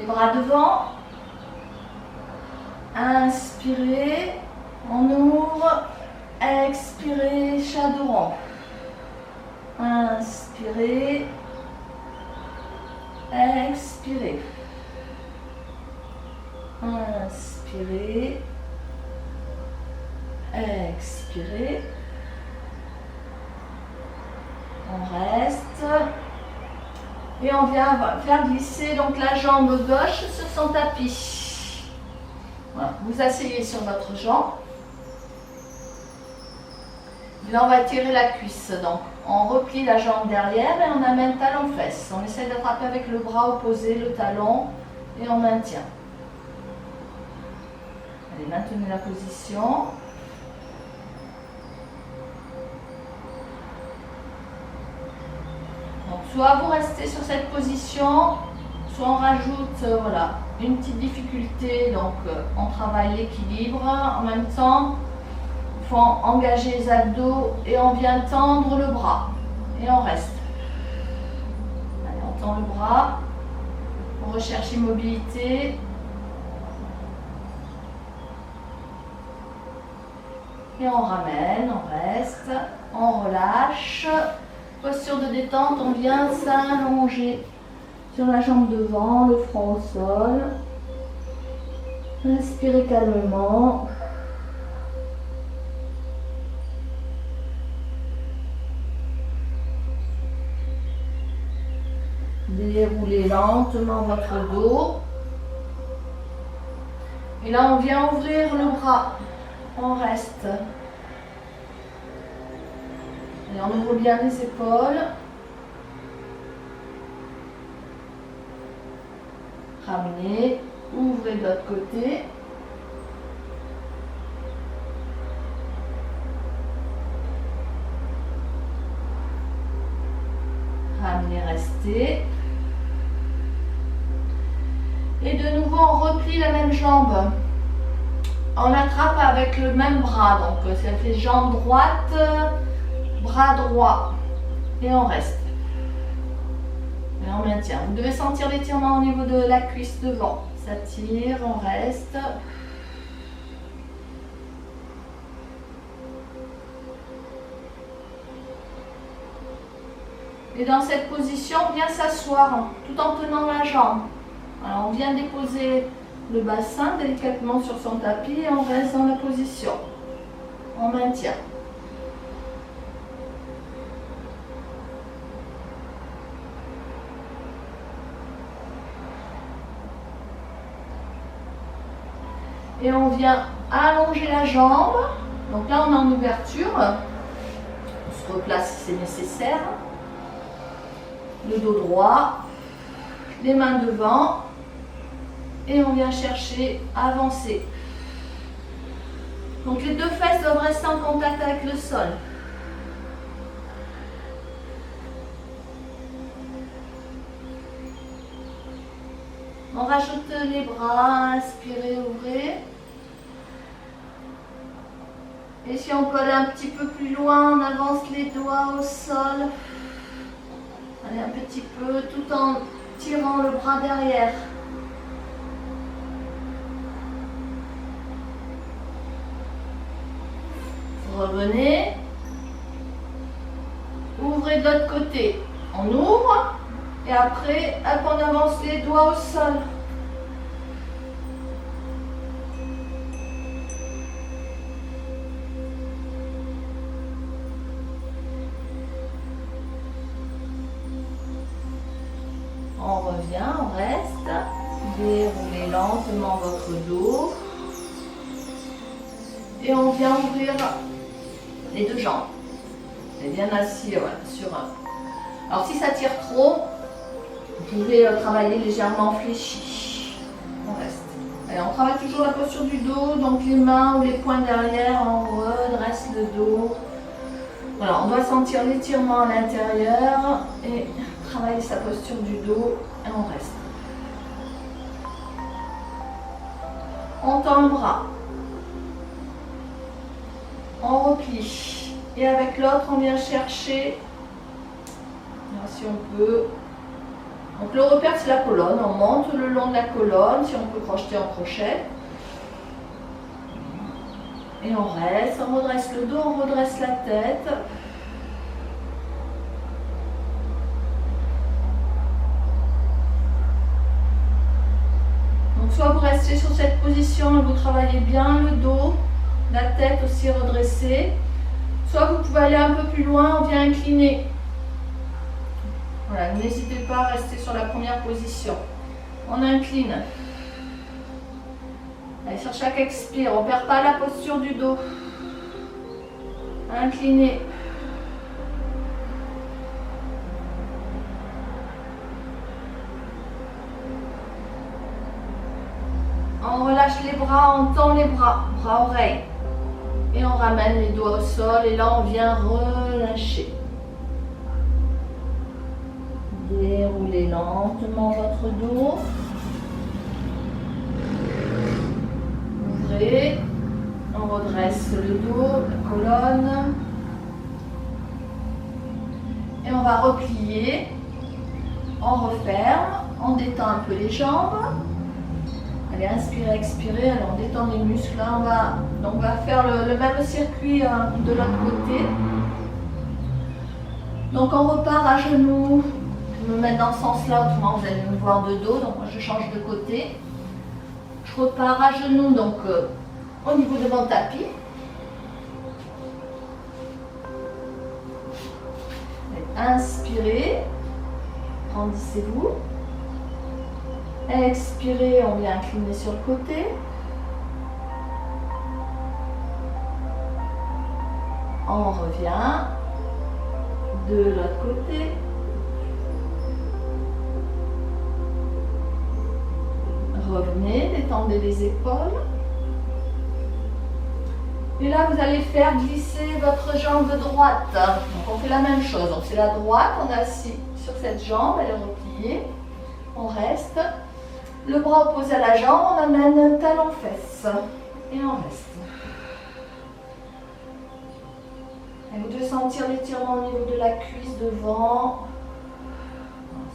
Les bras devant. Inspirez, on ouvre. Expirez, chaudron. Inspirez. Expirez. Inspirez. Expirez. On reste. Et on vient faire glisser donc la jambe gauche sur son tapis. Voilà. Vous asseyez sur votre jambe. Et là, on va tirer la cuisse. Donc, on replie la jambe derrière et on amène talon-fesse. On essaie d'attraper avec le bras opposé le talon et on maintient. Allez, maintenez la position. Donc, soit vous restez sur cette position, soit on rajoute voilà, une petite difficulté. Donc, on travaille l'équilibre. En même temps, il faut engager les abdos et on vient tendre le bras. Et on reste. Allez, on tend le bras. On recherche immobilité. Et on ramène, on reste, on relâche. Posture de détente, on vient s'allonger sur la jambe devant, le front au sol. Respirez calmement. Déroulez lentement votre dos. Et là, on vient ouvrir le bras. On reste. Et on ouvre bien les épaules. Ramenez. Ouvrez de l'autre côté. Ramenez, restez. Et de nouveau, on replie la même jambe. On attrape avec le même bras. Donc, ça fait jambe droite, bras droit. Et on reste. Et on maintient. Vous devez sentir l'étirement au niveau de la cuisse devant. Ça tire, on reste. Et dans cette position, on vient s'asseoir tout en tenant la jambe. Alors, on vient déposer le bassin délicatement sur son tapis et on reste dans la position. On maintient. Et on vient allonger la jambe. Donc là, on est en ouverture. On se replace si c'est nécessaire. Le dos droit. Les mains devant. Et on vient chercher à avancer. Donc les deux fesses doivent rester en contact avec le sol. On rajoute les bras, inspirez, ouvrez. Et si on peut aller un petit peu plus loin, on avance les doigts au sol. Allez un petit peu, tout en tirant le bras derrière. Revenez. Ouvrez de l'autre côté. On ouvre. Et après, hop, on avance les doigts au sol. On revient, on reste. Déroulez lentement votre dos. Et on vient ouvrir les deux jambes. Et bien assis sur un. Alors si ça tire trop, vous pouvez travailler légèrement fléchi. On reste. Allez, on travaille toujours la posture du dos, donc les mains ou les poings derrière, on redresse le dos. Voilà, on doit sentir l'étirement à l'intérieur et travailler sa posture du dos et on reste. On tend le bras. On replie. Et avec l'autre, on vient chercher, si on peut, Donc le repère, c'est la colonne. On monte le long de la colonne, si on peut crocheter en crochet. Et on reste, on redresse le dos, on redresse la tête. Donc soit vous restez sur cette position et vous travaillez bien le dos, la tête aussi redressée. Soit vous pouvez aller un peu plus loin, on vient incliner. Voilà, n'hésitez pas à rester sur la première position. On incline. Allez, sur chaque expire, on ne perd pas la posture du dos. Inclinez. On relâche les bras, on tend les bras, bras-oreilles. Et on ramène les doigts au sol et là on vient relâcher. Déroulez lentement votre dos. Ouvrez. On redresse le dos, la colonne. Et on va replier. On referme. On détend un peu les jambes. Allez, inspirez, expirez. Alors, on détend les muscles. Là, on va faire le même circuit de l'autre côté. Donc, on repart à genoux. Je me mets dans ce sens-là, autrement vous allez me voir de dos. Donc, moi, je change de côté. Je repars à genoux, donc au niveau de mon tapis. Inspirez. Grandissez-vous. Expirez, on vient incliner sur le côté. On revient de l'autre côté. Revenez, détendez les épaules. Et là, vous allez faire glisser votre jambe droite. Donc, on fait la même chose. Donc, c'est la droite, on est assis sur cette jambe, elle est repliée. On reste. Le bras opposé à la jambe, on amène talon-fesse. Et on reste. Et vous devez sentir l'étirement au niveau de la cuisse devant.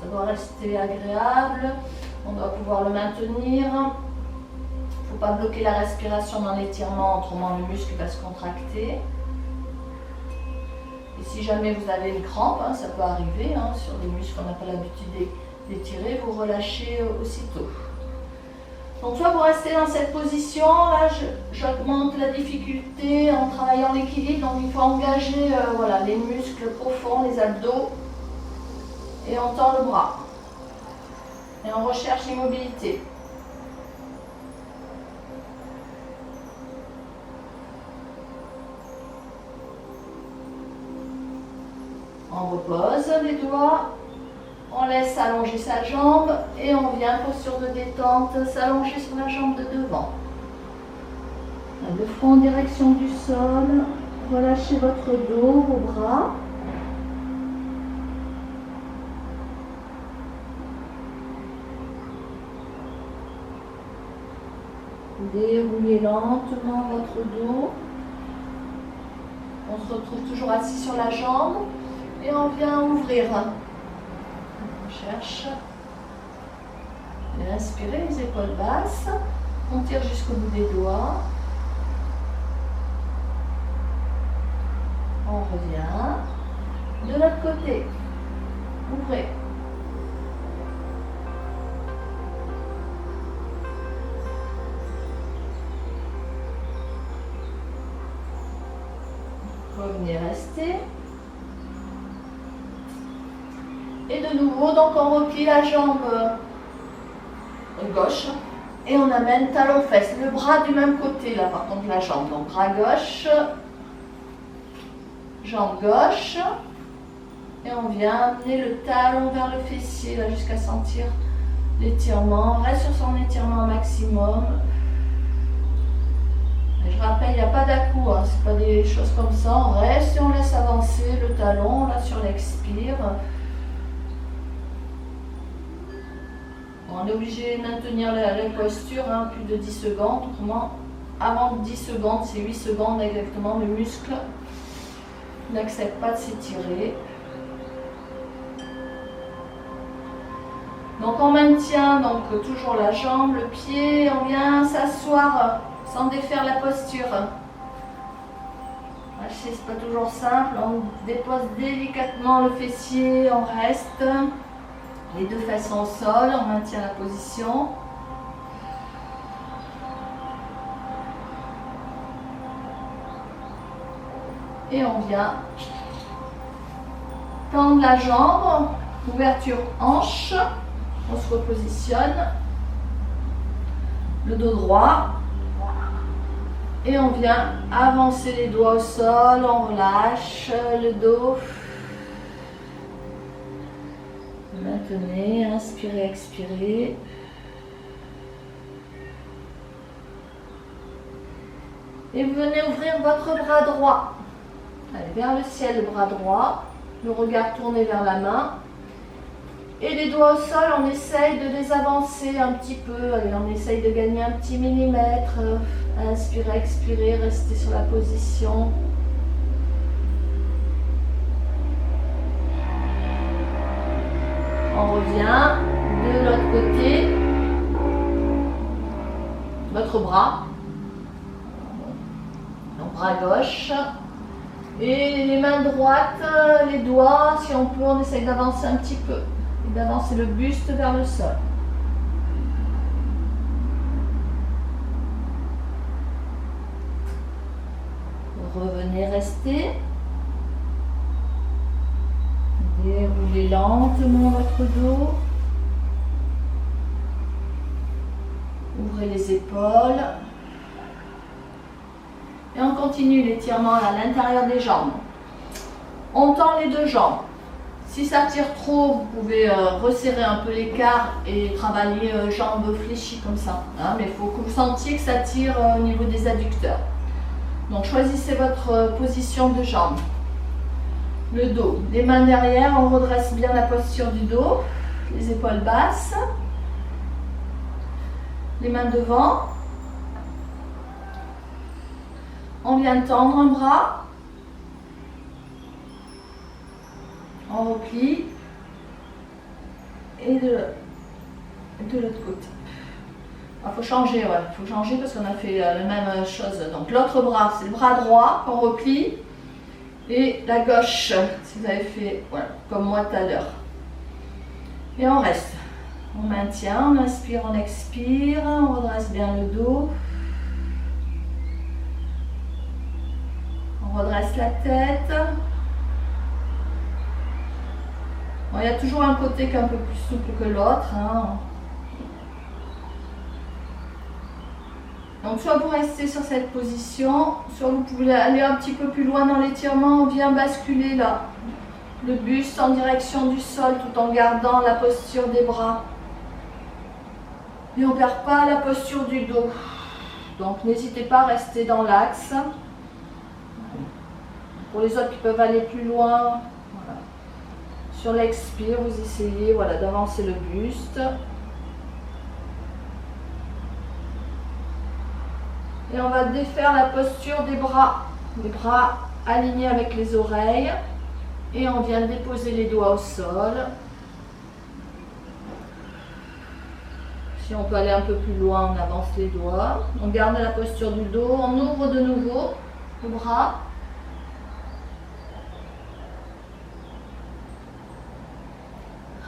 Ça doit rester agréable. On doit pouvoir le maintenir. Il ne faut pas bloquer la respiration dans l'étirement, autrement le muscle va se contracter. Et si jamais vous avez une crampe, ça peut arriver sur des muscles qu'on n'a pas l'habitude d'étirer, vous relâchez aussitôt. Donc soit vous restez dans cette position, là j'augmente la difficulté en travaillant l'équilibre, donc il faut engager les muscles profonds, les abdos, et on tend le bras. Et on recherche l'immobilité. On repose les doigts. On laisse allonger sa jambe et on vient posture de détente, s'allonger sur la jambe de devant. Le front en direction du sol. Relâchez votre dos, vos bras. Déroulez lentement votre dos. On se retrouve toujours assis sur la jambe et on vient ouvrir. On cherche. Et inspirez, les épaules basses. On tire jusqu'au bout des doigts. On revient. De l'autre côté. Ouvrez. Revenez, restez. Et de nouveau, donc on replie la jambe gauche et on amène talon-fesse. Le bras du même côté là, par contre la jambe. Donc bras gauche, jambe gauche. Et on vient amener le talon vers le fessier là jusqu'à sentir l'étirement. On reste sur son étirement maximum. Et je rappelle, il n'y a pas d'à-coup, c'est pas des choses comme ça. On reste et on laisse avancer le talon là sur l'expire. On est obligé de maintenir la posture plus de 10 secondes. Autrement, avant 10 secondes, c'est 8 secondes exactement, le muscle n'accepte pas de s'étirer. Donc on maintient donc toujours la jambe, le pied, on vient s'asseoir sans défaire la posture. C'est pas toujours simple, on dépose délicatement le fessier, on reste. Les deux fesses sont au sol, on maintient la position. Et on vient tendre la jambe, ouverture hanche, on se repositionne, le dos droit. Et on vient avancer les doigts au sol, on relâche le dos. Maintenez, inspirez, expirez. Et vous venez ouvrir votre bras droit. Allez, vers le ciel, le bras droit. Le regard tourné vers la main. Et les doigts au sol, on essaye de les avancer un petit peu. Allez, on essaye de gagner un petit millimètre. Inspirez, expirez, restez sur la position. On revient de l'autre côté. Votre bras. Donc bras gauche. Et les mains droites, les doigts, si on peut, on essaye d'avancer un petit peu. Et d'avancer le buste vers le sol. Revenez, restez. Déroulez lentement votre dos. Ouvrez les épaules. Et on continue l'étirement à l'intérieur des jambes. On tend les deux jambes. Si ça tire trop, vous pouvez resserrer un peu l'écart et travailler jambes fléchies comme ça. Hein, mais il faut que vous sentiez que ça tire au niveau des adducteurs. Donc choisissez votre position de jambe. Le dos, les mains derrière, on redresse bien la posture du dos, les épaules basses, les mains devant. On vient tendre un bras, on replie et de l'autre côté. Il faut changer, ouais. Faut changer parce qu'on a fait la même chose. Donc l'autre bras, c'est le bras droit qu'on replie. Et la gauche, si vous avez fait voilà, comme moi tout à l'heure. Et on reste. On maintient, on inspire, on expire. On redresse bien le dos. On redresse la tête. Bon, il y a toujours un côté qui est un peu plus souple que l'autre. Hein. Donc soit vous restez sur cette position, soit vous pouvez aller un petit peu plus loin dans l'étirement, on vient basculer là, le buste en direction du sol tout en gardant la posture des bras. Et on ne perd pas la posture du dos. Donc n'hésitez pas à rester dans l'axe. Pour les autres qui peuvent aller plus loin, voilà. Sur l'expire, vous essayez voilà, d'avancer le buste. Et on va défaire la posture des bras. Les bras alignés avec les oreilles. Et on vient déposer les doigts au sol. Si on peut aller un peu plus loin, on avance les doigts. On garde la posture du dos. On ouvre de nouveau le bras.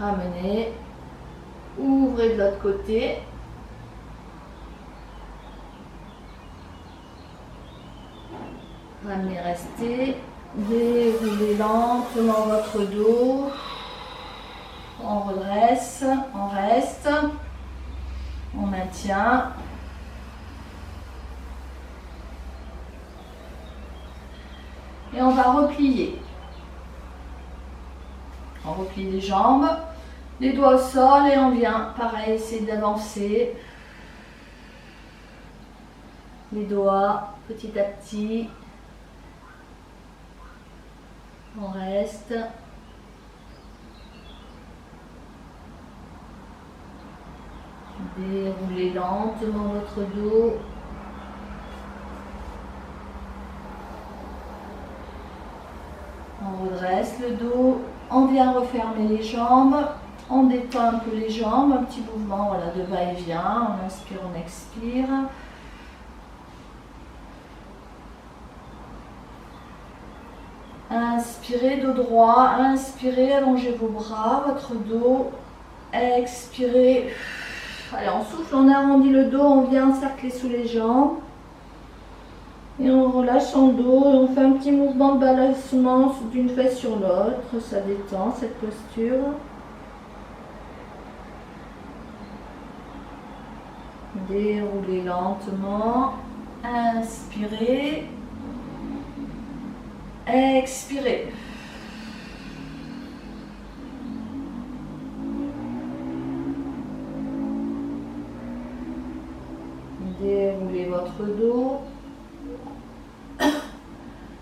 Ramenez. Ouvrez de l'autre côté. Ramenez, restez, déroulez lentement votre dos, on redresse, on reste, on maintient. Et on va replier. On replie les jambes, les doigts au sol et on vient, pareil, essayer d'avancer. Les doigts, petit à petit. On reste. Déroulez lentement votre dos. On redresse le dos. On vient refermer les jambes. On détend un peu les jambes, un petit mouvement voilà, de va-et-vient. On inspire, on expire. Inspirez, dos droit. Inspirez, allongez vos bras, votre dos. Expirez. Allez, on souffle, on arrondit le dos, on vient encercler sous les jambes. Et on relâche son dos et on fait un petit mouvement de balancement d'une fesse sur l'autre. Ça détend cette posture. Déroulez lentement. Inspirez. Expirez. Déroulez votre dos.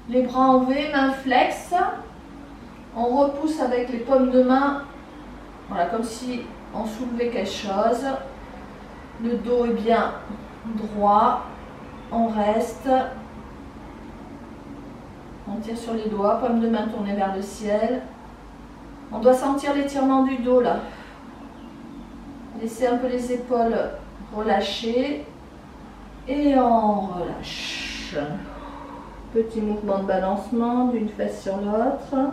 Les bras en V, main flex. On repousse avec les paumes de main. Voilà, comme si on soulevait quelque chose. Le dos est bien droit. On reste. On tire sur les doigts, paume de main tournée vers le ciel. On doit sentir l'étirement du dos là. Laissez un peu les épaules relâchées. Et on relâche. Petit mouvement de balancement d'une fesse sur l'autre.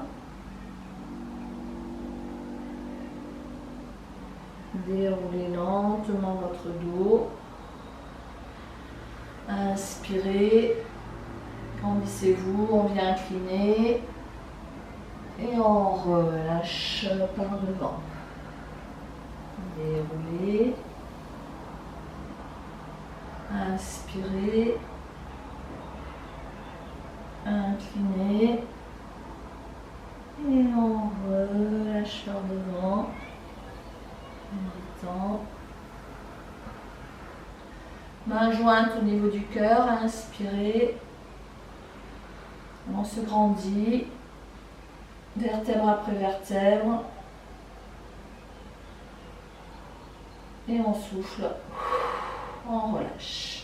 Déroulez lentement votre dos. Inspirez. Grandissez-vous, on vient incliner. Et on relâche par devant. Déroulez. Inspirez. Inclinez. Et on relâche par devant. On détend. Main jointe au niveau du cœur. Inspirez. On se grandit. Vertèbre après vertèbre. Et on souffle. On relâche.